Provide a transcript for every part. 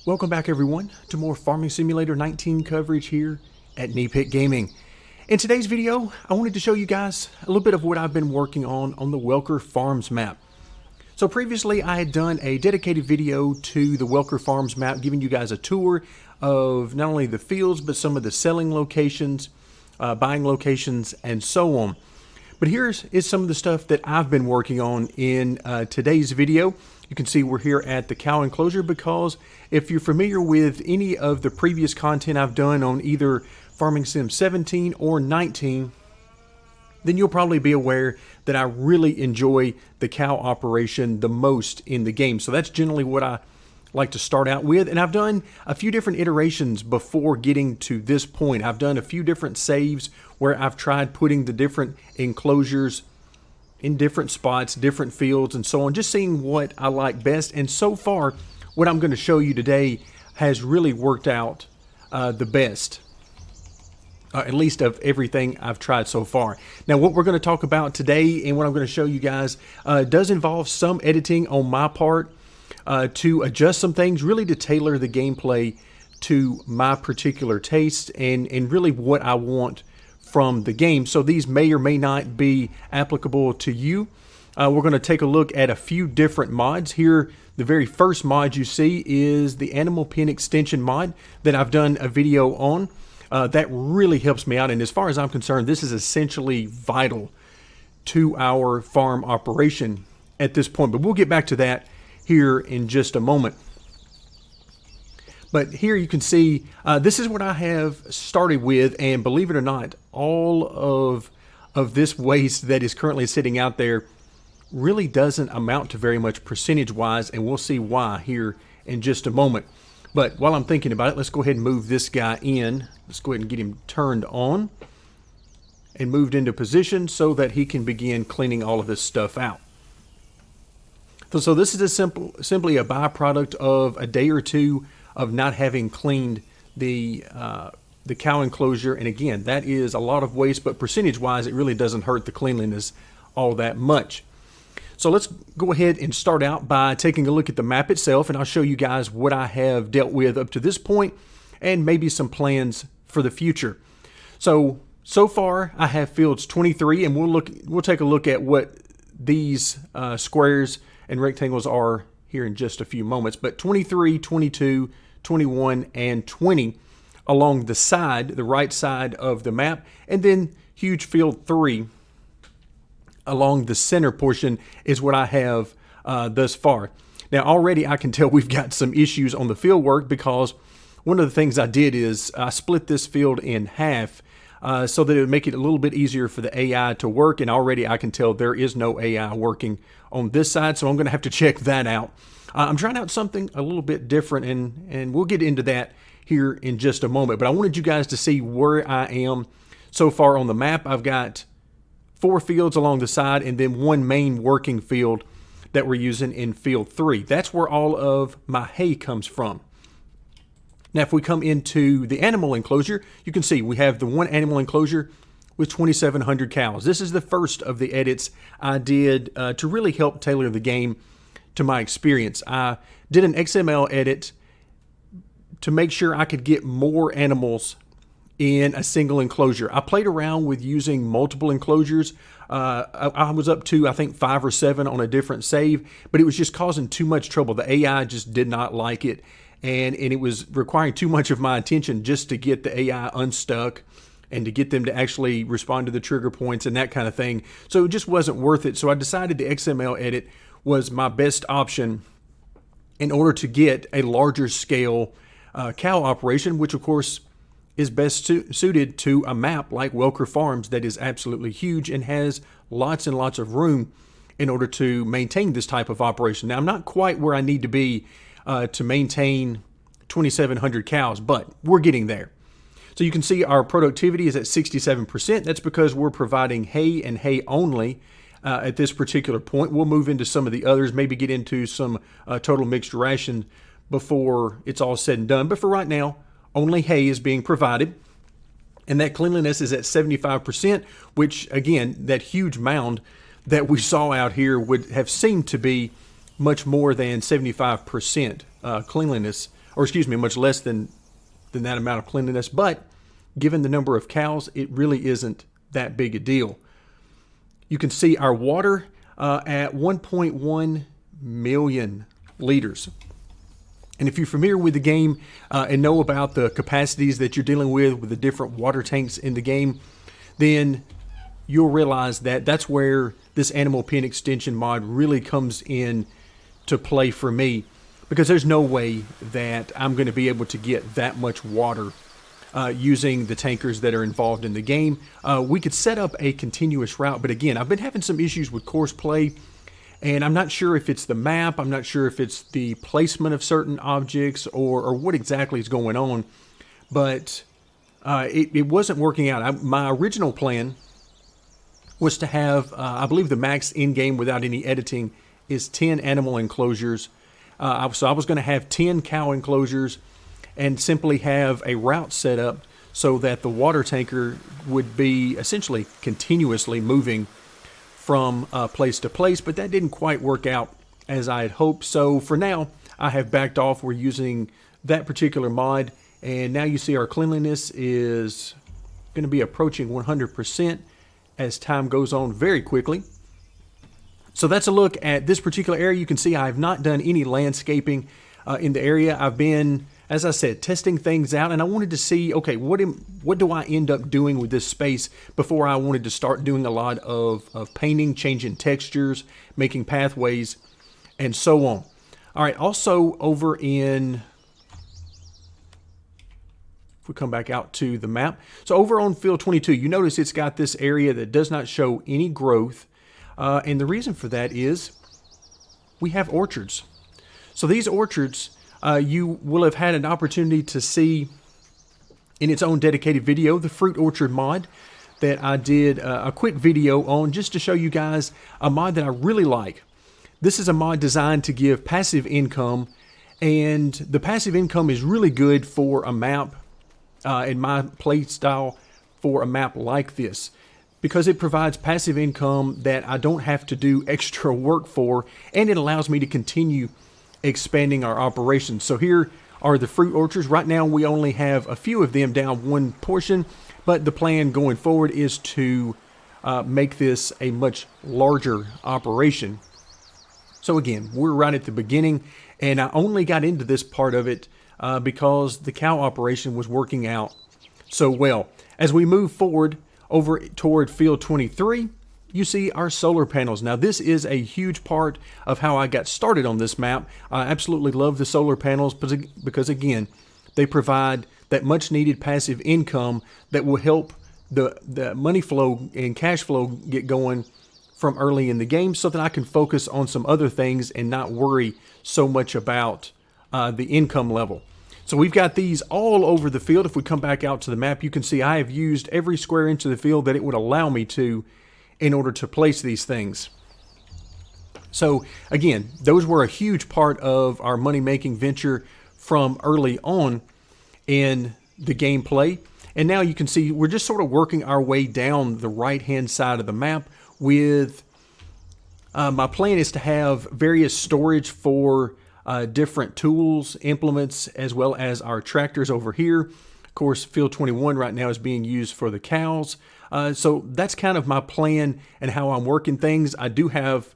Welcome back everyone to more Farming Simulator 19 coverage here at Knee Pit Gaming. In today's video, I wanted to show you guys a little bit of what I've been working on the Welker Farms map. So previously I had done a dedicated video to the Welker Farms map, giving you guys a tour of not only the fields, but some of the selling locations, buying locations, and so on. But here's some of the stuff that I've been working on in today's video. You can see we're here at the cow enclosure because if you're familiar with any of the previous content I've done on either Farming Sim 17 or 19, then you'll probably be aware that I really enjoy the cow operation the most in the game. So that's generally what I like to start out with. And I've done a few different iterations before getting to this point. I've done a few different saves where I've tried putting the different enclosures in different spots, different fields, and so on, just seeing what I like best. And so far, what I'm going to show you today has really worked out the best, at least of everything I've tried so far. Now, what we're going to talk about today and what I'm going to show you guys does involve some editing on my part to adjust some things, really to tailor the gameplay to my particular taste and really what I want from the game. So these may or may not be applicable to you. We're going to take a look at a few different mods. Here, the very first mod you see is the animal pen extension mod that I've done a video on. That really helps me out, and as far as I'm concerned, this is essentially vital to our farm operation at this point. But we'll get back to that here in just a moment. But here you can see, this is what I have started with, and believe it or not, all of this waste that is currently sitting out there really doesn't amount to very much percentage-wise, and we'll see why here in just a moment. But while I'm thinking about it, let's go ahead and move this guy in. Let's go ahead and get him turned on and moved into position so that he can begin cleaning all of this stuff out. So this is simply a byproduct of a day or two of not having cleaned the cow enclosure. And again, that is a lot of waste, but percentage-wise, it really doesn't hurt the cleanliness all that much. So let's go ahead and start out by taking a look at the map itself, and I'll show you guys what I have dealt with up to this point and maybe some plans for the future. So far I have fields 23, and we'll take a look at what these squares and rectangles are here in just a few moments. But 23, 22, 21, and 20 along the side, the right side of the map, and then huge field 3 along the center portion is what I have thus far. Now already I can tell we've got some issues on the field work, because one of the things I did is I split this field in half so that it would make it a little bit easier for the AI to work, and already I can tell there is no AI working on this side, so I'm going to have to check that out. I'm trying out something a little bit different, and we'll get into that here in just a moment. But I wanted you guys to see where I am so far on the map. I've got 4 fields along the side and then 1 main working field that we're using in field 3. That's where all of my hay comes from. Now, if we come into the animal enclosure, you can see we have the 1 animal enclosure with 2,700 cows. This is the first of the edits I did to really help tailor the game to my experience. I did an XML edit to make sure I could get more animals in a single enclosure. I played around with using multiple enclosures. I was up to, I think, 5 or 7 on a different save, but it was just causing too much trouble. The AI just did not like it, and it was requiring too much of my attention just to get the AI unstuck and to get them to actually respond to the trigger points and that kind of thing. So it just wasn't worth it. So I decided the XML edit was my best option in order to get a larger scale cow operation, which of course is best suited to a map like Welker Farms that is absolutely huge and has lots and lots of room in order to maintain this type of operation. Now, I'm not quite where I need to be to maintain 2,700 cows, but we're getting there. So you can see our productivity is at 67%. That's because we're providing hay and hay only at this particular point. We'll move into some of the others, maybe get into some total mixed ration before it's all said and done. But for right now, only hay is being provided. And that cleanliness is at 75%, which again, that huge mound that we saw out here would have seemed to be much more than 75% cleanliness or excuse me, much less than that amount of cleanliness. But given the number of cows, it really isn't that big a deal. You can see our water at 1.1 million liters. And if you're familiar with the game and know about the capacities that you're dealing with the different water tanks in the game, then you'll realize that that's where this animal pen extension mod really comes in to play for me, because there's no way that I'm going to be able to get that much water using the tankers that are involved in the game. We could set up a continuous route, but again, I've been having some issues with course play, and I'm not sure if it's the map, I'm not sure if it's the placement of certain objects, or what exactly is going on, but it wasn't working out. My original plan was to have, I believe the max in-game without any editing is 10 animal enclosures. So I was going to have 10 cow enclosures and simply have a route set up so that the water tanker would be essentially continuously moving from place to place, but that didn't quite work out as I had hoped. So for now, I have backed off. We're using that particular mod, and now you see our cleanliness is going to be approaching 100% as time goes on very quickly. So that's a look at this particular area. You can see I have not done any landscaping in the area. I've been, as I said, testing things out, and I wanted to see, okay, what do I end up doing with this space before I wanted to start doing a lot of painting, changing textures, making pathways, and so on. All right, also over in, if we come back out to the map, so over on field 22, you notice it's got this area that does not show any growth, and the reason for that is we have orchards. So these orchards, you will have had an opportunity to see in its own dedicated video, the fruit orchard mod that I did a quick video on, just to show you guys a mod that I really like. This is a mod designed to give passive income, and the passive income is really good for a map, in my play style, for a map like this, because it provides passive income that I don't have to do extra work for, and it allows me to continue expanding our operations. So here are the fruit orchards. Right now we only have a few of them down one portion, but the plan going forward is to make this a much larger operation. So again, we're right at the beginning, and I only got into this part of it because the cow operation was working out so well. As we move forward over toward field 23, you see our solar panels. Now this is a huge part of how I got started on this map. I absolutely love the solar panels because again, they provide that much needed passive income that will help the money flow and cash flow get going from early in the game, so that I can focus on some other things and not worry so much about the income level. So we've got these all over the field. If we come back out to the map, you can see I have used every square inch of the field that it would allow me to in order to place these things. So again, those were a huge part of our money-making venture from early on in the gameplay. And now you can see we're just sort of working our way down the right-hand side of the map with my plan is to have various storage for different tools, implements, as well as our tractors over here. Of course, field 21 right now is being used for the cows. So that's kind of my plan and how I'm working things. I do have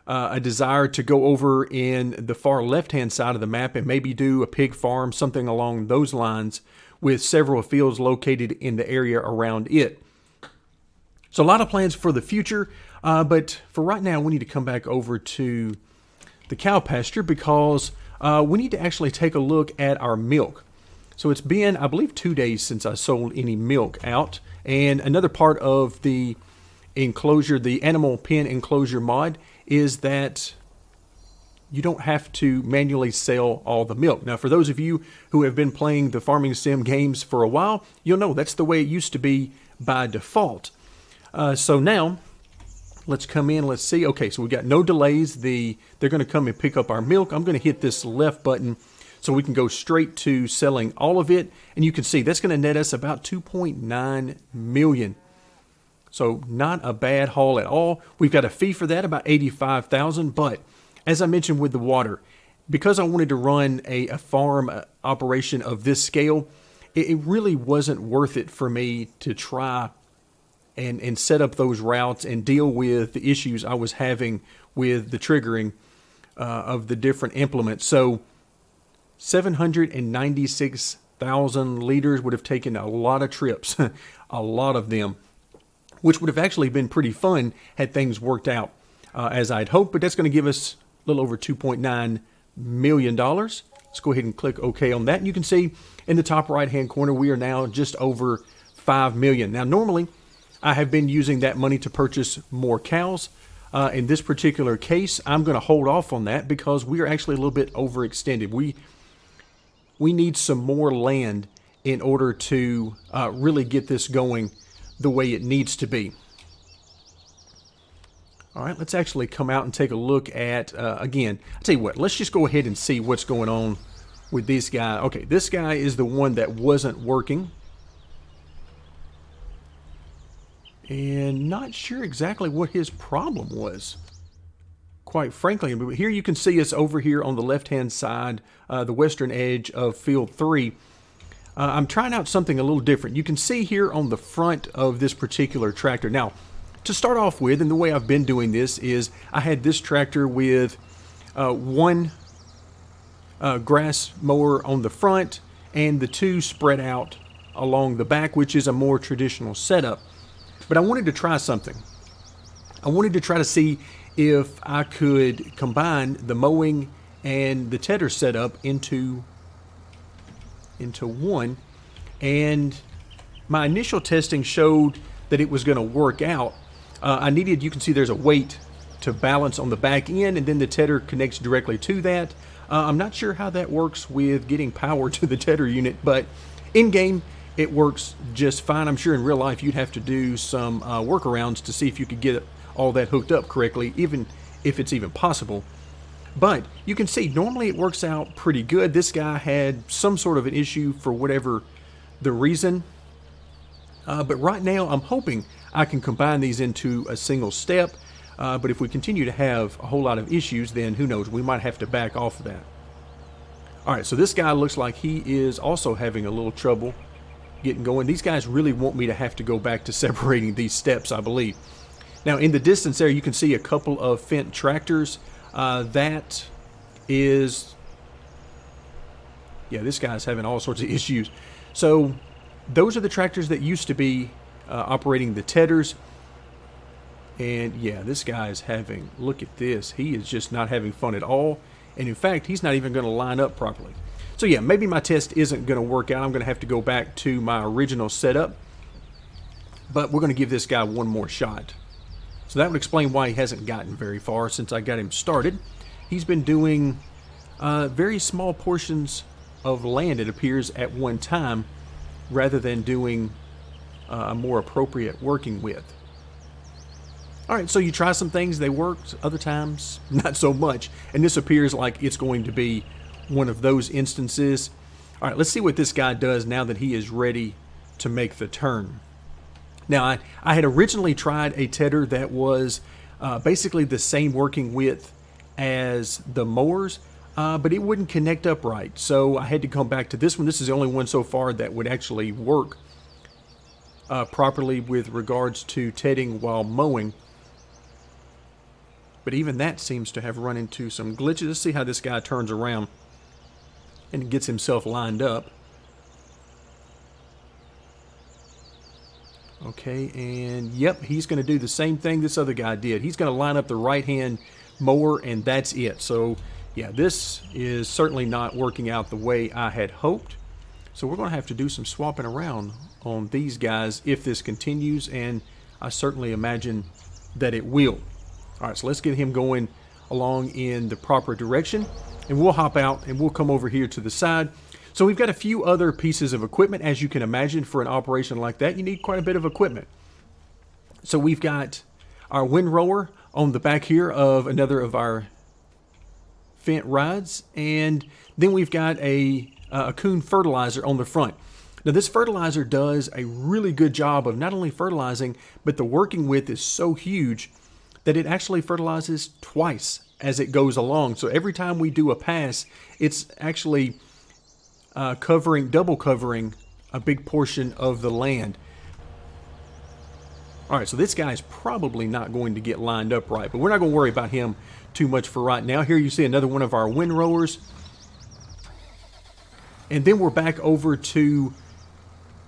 a desire to go over in the far left-hand side of the map and maybe do a pig farm, something along those lines, with several fields located in the area around it. So a lot of plans for the future, but for right now, we need to come back over to the cow pasture because we need to actually take a look at our milk. So it's been, I believe, 2 days since I sold any milk out. And another part of the enclosure, the animal pen enclosure mod, is that you don't have to manually sell all the milk. Now, for those of you who have been playing the farming sim games for a while, you'll know that's the way it used to be by default. So now, let's come in, let's see. Okay, so we got no delays. They're going to come and pick up our milk. I'm going to hit this left button so we can go straight to selling all of it. And you can see that's going to net us about 2.9 million. So not a bad haul at all. We've got a fee for that, about 85,000. But as I mentioned with the water, because I wanted to run a farm operation of this scale, it really wasn't worth it for me to try and set up those routes and deal with the issues I was having with the triggering of the different implements. So 796,000 liters would have taken a lot of trips, a lot of them, which would have actually been pretty fun had things worked out as I'd hoped. But that's going to give us a little over $2.9 million. Let's go ahead and click OK on that. And you can see in the top right-hand corner, we are now just over $5 million. Now, normally, I have been using that money to purchase more cows. In this particular case, I'm going to hold off on that because we are actually a little bit overextended. We need some more land in order to really get this going the way it needs to be. All right, let's actually come out and take a look at, again, I'll tell you what, let's just go ahead and see what's going on with this guy. Okay, this guy is the one that wasn't working. And not sure exactly what his problem was, quite frankly. But here you can see us over here on the left-hand side, the western edge of field 3. I'm trying out something a little different. You can see here on the front of this particular tractor. Now, to start off with, and the way I've been doing this is I had this tractor with one grass mower on the front and the two spread out along the back, which is a more traditional setup. But I wanted to try something. I wanted to try to see if I could combine the mowing and the tedder setup into one. And my initial testing showed that it was going to work out. You can see there's a weight to balance on the back end, and then the tedder connects directly to that. I'm not sure how that works with getting power to the tedder unit, but in game, it works just fine. I'm sure in real life you'd have to do some workarounds to see if you could get all that hooked up correctly, even if it's even possible. But you can see normally it works out pretty good. This guy had some sort of an issue for whatever the reason. But right now I'm hoping I can combine these into a single step. But if we continue to have a whole lot of issues, then who knows, we might have to back off of that. All right, so this guy looks like he is also having a little trouble getting going. These guys really want me to have to go back to separating these steps, I believe. Now, in the distance there, you can see a couple of Fendt tractors. That is, yeah, this guy's having all sorts of issues. So those are the tractors that used to be operating the tedders. And yeah, this guy is having, look at this. He is just not having fun at all. And in fact, he's not even going to line up properly. So yeah, maybe my test isn't going to work out. I'm going to have to go back to my original setup. But we're going to give this guy one more shot. So that would explain why he hasn't gotten very far since I got him started. He's been doing very small portions of land, it appears, at one time, rather than doing a more appropriate working width. All right, so you try some things, they worked, other times not so much. And this appears like it's going to be one of those instances. All right, let's see what this guy does now that he is ready to make the turn. Now, I had originally tried a tedder that was basically the same working width as the mowers, but it wouldn't connect up right. So I had to come back to this one. This is the only one so far that would actually work properly with regards to tedding while mowing. But even that seems to have run into some glitches. Let's see how this guy turns around and gets himself lined up. Okay, and yep, he's going to do the same thing this other guy did. He's going to line up the right-hand mower, and that's it. So, yeah, this is certainly not working out the way I had hoped. So we're going to have to do some swapping around on these guys if this continues, and I certainly imagine that it will. All right, so let's get him going along in the proper direction, and we'll hop out and we'll come over here to the side. So we've got a few other pieces of equipment. As you can imagine, for an operation like that, you need quite a bit of equipment. So we've got our windrower on the back here of another of our Fendt rides, and then we've got a Krone fertilizer on the front. Now this fertilizer does a really good job of not only fertilizing, but the working width is so huge that it actually fertilizes twice as it goes along. So every time we do a pass, it's actually double covering a big portion of the land. All right, so this guy's probably not going to get lined up right, but we're not going to worry about him too much for right now. Here you see another one of our windrowers. And then we're back over to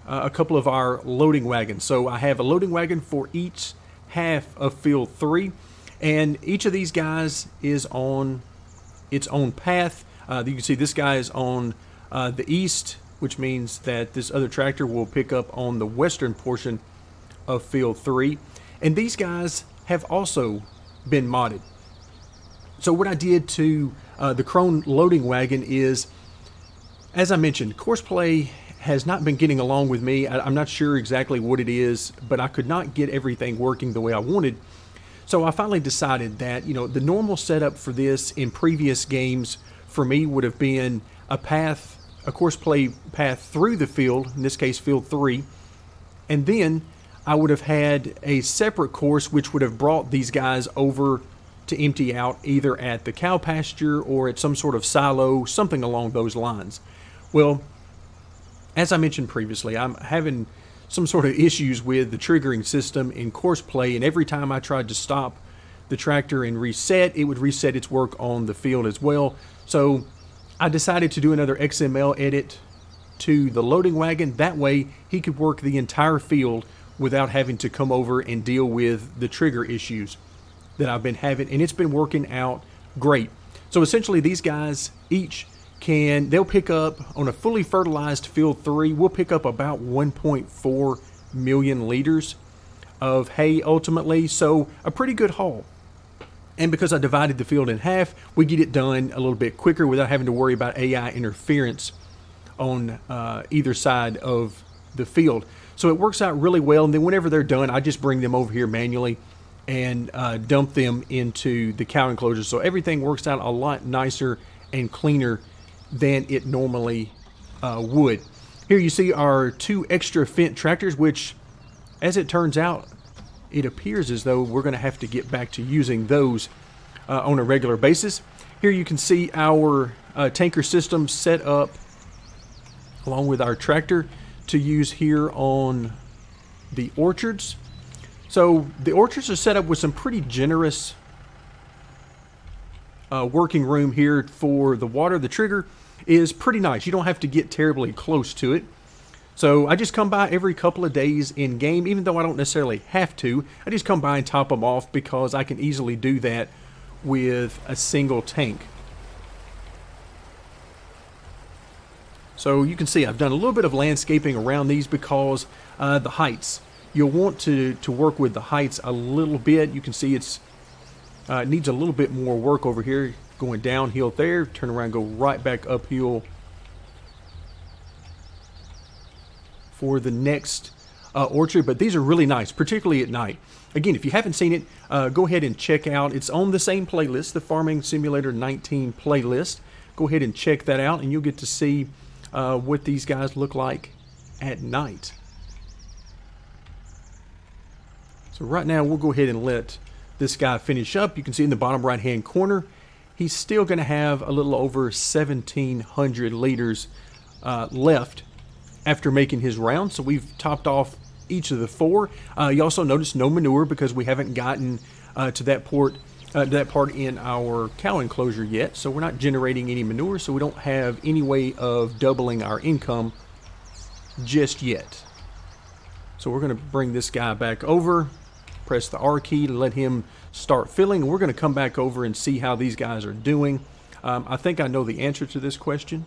a couple of our loading wagons. So I have a loading wagon for each half of field 3, and each of these guys is on its own path. You can see this guy is on the east, which means that this other tractor will pick up on the western portion of field 3, and these guys have also been modded. So what I did to the Krone loading wagon is, as I mentioned, Courseplay has not been getting along with me. I'm not sure exactly what it is, but I could not get everything working the way I wanted. So I finally decided that, the normal setup for this in previous games for me would have been a Courseplay path through the field, in this case field 3, and then I would have had a separate course which would have brought these guys over to empty out either at the cow pasture or at some sort of silo, something along those lines. Well, as I mentioned previously, I'm having some sort of issues with the triggering system in Courseplay, and every time I tried to stop the tractor and reset, it would reset its work on the field as well. So I decided to do another XML edit to the loading wagon. That way he could work the entire field without having to come over and deal with the trigger issues that I've been having, and it's been working out great. So essentially these guys each they'll pick up on a fully fertilized field 3, we'll pick up about 1.4 million liters of hay ultimately, so a pretty good haul. And because I divided the field in half, we get it done a little bit quicker without having to worry about AI interference on either side of the field. So it works out really well, and then whenever they're done, I just bring them over here manually and dump them into the cow enclosure. So everything works out a lot nicer and cleaner than it normally would. Here you see our 2 extra Fendt tractors, which, as it turns out, it appears as though we're going to have to get back to using those on a regular basis. Here you can see our tanker system set up along with our tractor to use here on the orchards. So the orchards are set up with some pretty generous working room here for the water. The trigger is pretty nice. You don't have to get terribly close to it. So I just come by every couple of days in game, even though I don't necessarily have to. I just come by and top them off because I can easily do that with a single tank. So you can see I've done a little bit of landscaping around these because the heights. You'll want to work with the heights a little bit. You can see it needs a little bit more work over here. Going downhill there, turn around, go right back uphill for the next orchard. But these are really nice, particularly at night. Again, if you haven't seen it, go ahead and check out. It's on the same playlist, the Farming Simulator 19 playlist. Go ahead and check that out, and you'll get to see what these guys look like at night. So right now, we'll go ahead and let this guy finish up. You can see in the bottom right-hand corner, he's still going to have a little over 1,700 liters left after making his round. So we've topped off each of the 4. You also notice no manure because we haven't gotten to that part in our cow enclosure yet. So we're not generating any manure, so we don't have any way of doubling our income just yet. So we're going to bring this guy back over, press the R key to let him start filling. We're going to come back over and see how these guys are doing. I think I know the answer to this question.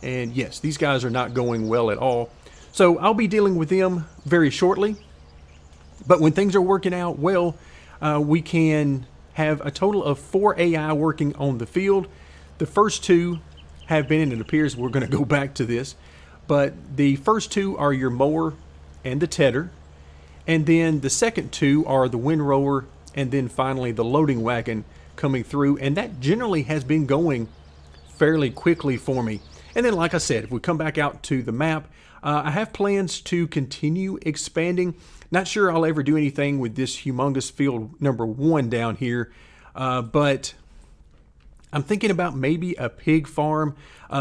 And yes, these guys are not going well at all. So I'll be dealing with them very shortly. But when things are working out well, we can have a total of 4 AI working on the field. The first 2 have been, and it appears we're going to go back to this, but the first 2 are your mower and the tedder. And then the second 2 are the windrower, and then finally the loading wagon coming through. And that generally has been going fairly quickly for me. And then, like I said, if we come back out to the map, I have plans to continue expanding. Not sure I'll ever do anything with this humongous field number 1 down here, but I'm thinking about maybe a pig farm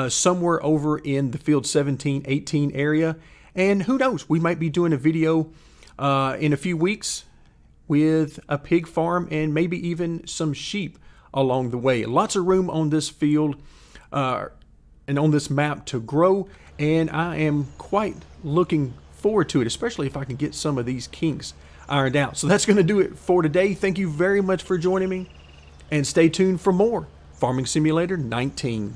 somewhere over in the field 17, 18 area. And who knows, we might be doing a video in a few weeks with a pig farm and maybe even some sheep along the way. Lots of room on this field and on this map to grow, and I am quite looking forward to it, especially if I can get some of these kinks ironed out. So that's going to do it for today. Thank you very much for joining me, and stay tuned for more Farming Simulator 19.